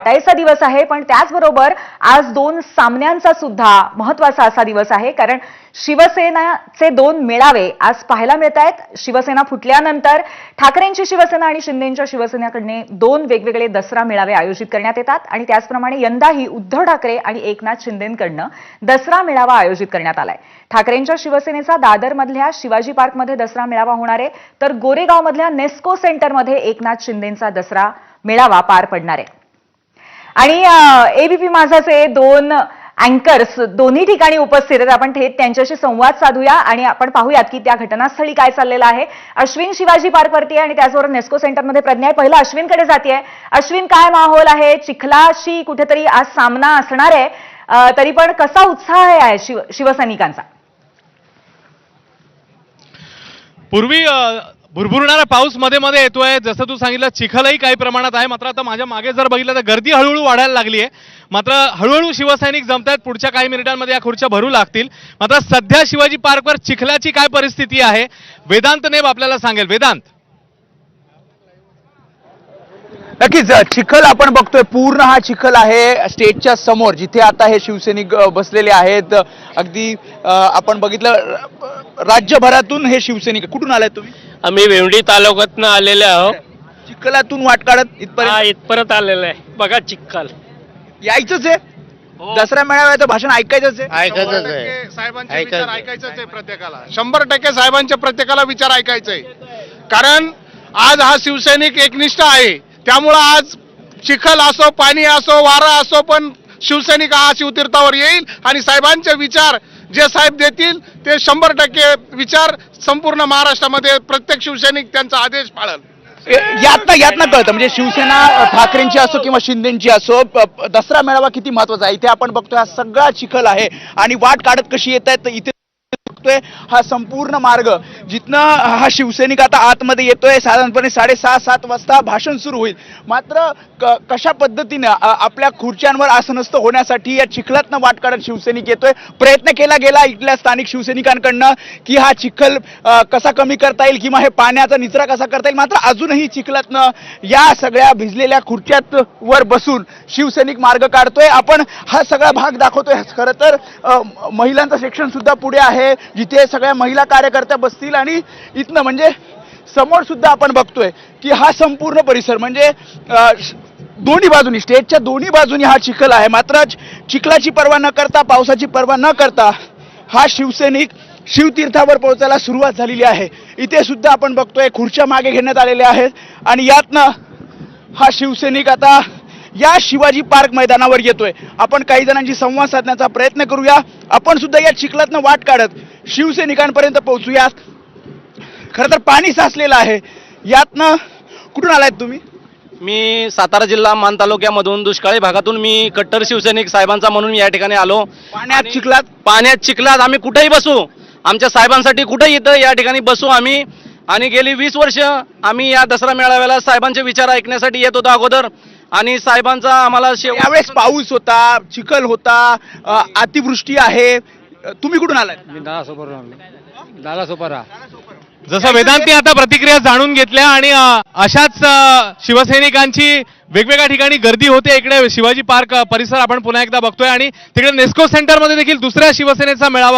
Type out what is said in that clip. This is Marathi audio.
चा दिवस आहे, पण त्याचबरोबर आज दोन सामन्यांचा सुद्धा महत्वाचा असा दिवस आहे, कारण शिवसेनाचे दोन मेळावे आज पाहायला मिळत आहेत. शिवसेना फुटल्यानंतर ठाकरेंची शिवसेना आणि शिंदेंच्या शिवसेनेकडून दोन वेगवेगळे दसरा मेळावे आयोजित करण्यात येतात आणि त्याचप्रमाणे यंदाही उद्धव ठाकरे आणि एकनाथ शिंदेंकडून दसरा मेळावा आयोजित करण्यात आलाय. ठाकरेंच्या शिवसेनेचा दादरमधल्या शिवाजी पार्कमध्ये दसरा मेळावा होणार आहे, तर गोरेगावमधल्या नेस्को सेंटरमध्ये एकनाथ शिंदेंचा दसरा मेळावा पार पडणार आहे. आणि एबीपी माझाचे दोन अँकर्स दोन्ही ठिकाणी उपस्थित आहेत. आपण थेट त्यांच्याशी संवाद साधूया आणि आपण पाहूयात की त्या घटनास्थळी काय चाललेलं आहे. अश्विन शिवाजी पार्कवरती आणि त्याचबरोबर नेस्को सेंटरमध्ये प्रज्ञा आहे. पहिला अश्विनकडे जाते. अश्विन, काय माहोल आहे? चिखलाशी कुठेतरी आज सामना असणार आहे, तरी पण कसा उत्साह आहे शिवसैनिकांचा? पूर्वी भुरभुरणारा पाऊस मध्ये मध्ये येतोय, जसं तू सांगितलं चिखलही काही प्रमाणात आहे. मात्र आता माझ्या मागे जर बघितलं तर गर्दी हळूहळू वाढायला लागली आहे. मात्र हळूहळू शिवसैनिक जमतायत, पुढच्या काही मिनिटांमध्ये या खुर्च्या भरू लागतील. मात्र सध्या शिवाजी पार्कवर चिखलाची काय परिस्थिती आहे वेदांत नेब आपल्याला सांगेल. वेदांत, नक्कीच चिखल आपण बघतोय, पूर्ण हा चिखल आहे स्टेजच्या समोर, जिथे आता हे शिवसैनिक बसलेले आहेत. अगदी आपण बघितलं राज्यभरातून हे शिवसैनिक. कुठून आलाय तुम्ही? आम्ही वेवंडी तालुक्यातून आलेले आहोत. चिखलातून वाट काढत इथपर्यंत आलेलं आहे. बघा चिखल, यायचंच आहे. दसरा मेळाव्याचं भाषण ऐकायचंच आहे. साहेबांचे विचार ऐकायचंच आहे प्रत्येकाला. 100% साहेबांच्या प्रत्येकाला विचार ऐकायचंय. कारण आज हा शिवसैनिक एकनिष्ठ आहे, त्यामुळं आज चिखल असो, पाणी असो, वारा असो, पण शिवसैनिक हा शिवतीर्थावर येईल आणि साहेबांचे विचार जे साहेब देतील ते 100% विचार संपूर्ण महाराष्ट्रामध्ये प्रत्येक शिवसैनिक त्यांचा आदेश पाळेल. यातनं कळतं, म्हणजे शिवसेना ठाकरेंची असो किंवा शिंदेची असो, दसरा मेळावा किती महत्वाचा आहे. इथे आपण बघतोय हा सगळा चिखल आहे आणि वाट काढत कशी येत आहेत. इथे हा संपूर्ण मार्ग जिथनं हा शिवसैनिक आता आतमध्ये येतोय. साधारणपणे 6:30-7 वाजता भाषण सुरू होईल. मात्र कशा पद्धतीने आपल्या खुर्च्यांवर आसनस्थ होण्यासाठी या चिखलातनं वाट काढत शिवसैनिक येतोय. प्रयत्न केला गेला इथल्या स्थानिक शिवसैनिकांकडनं की हा चिखल कसा कमी करता येईल किंवा हे पाण्याचा निचरा कसा करता येईल. मात्र अजूनही चिखलातनं या सगळ्या भिजलेल्या खुर्च्यात वर बसून शिवसैनिक मार्ग काढतोय. आपण हा सगळा भाग दाखवतोय. खरं तर महिलांचं सेक्शन सुद्धा पुढे आहे, जिथे सगळ्या महिला कार्यकर्त्या बसतील आणि इथनं म्हणजे समोर सुद्धा आपण बघतोय की हा संपूर्ण परिसर म्हणजे दोन्ही बाजूनी, स्टेजच्या दोन्ही बाजूनी हा चिखल आहे. मात्र चिखलाची पर्वा न करता, पावसाची पर्वा न करता हा शिवसैनिक शिवतीर्थावर पोहोचायला सुरुवात झालेली आहे. इथे सुद्धा आपण बघतोय खुर्च्या मागे घेण्यात आलेल्या आहेत आणि यातनं हा शिवसैनिक आता या शिवाजी पार्क मैदानावर येतोय. आपण काही जणांशी संवाद साधण्याचा प्रयत्न करूया. आपण सुद्धा या चिखलातनं वाट काढत शिवसैनिकांपर्यंत पोहोचूया. खरं तर पाणी साचलेलं आहे. यातनं कुठून आलायत तुम्ही? मी सातारा जिल्हा मान तालुक्यामधून, दुष्काळी भागातून मी कट्टर शिवसैनिक साहेबांचा म्हणून या ठिकाणी आलो. पाण्यात चिखलात आम्ही कुठेही बसू, आमच्या साहेबांसाठी कुठेही इथं या ठिकाणी बसू आम्ही. आणि गेली 20 वर्ष आम्ही या दसरा मेळाव्याला साहेबांचे विचार ऐकण्यासाठी येत होतो अगोदर. आणि साहेबांचा आम्हाला यावेळेस पाऊस होता, चिखल होता, अतिवृष्टी आहे. तुम्ही कुठून आलाय? मी दादासोपारा. जसं वेदांतने आता प्रतिक्रिया जाणून घेतल्या आणि अशाच शिवसैनिकांची वेगवेगळ्या ठिकाणी गर्दी होते. इकडे शिवाजी पार्क परिसर आपण पुन्हा एकदा बघतोय आणि तिकडे नेस्को सेंटरमध्ये देखील दुसऱ्या शिवसेनेचा मेळावा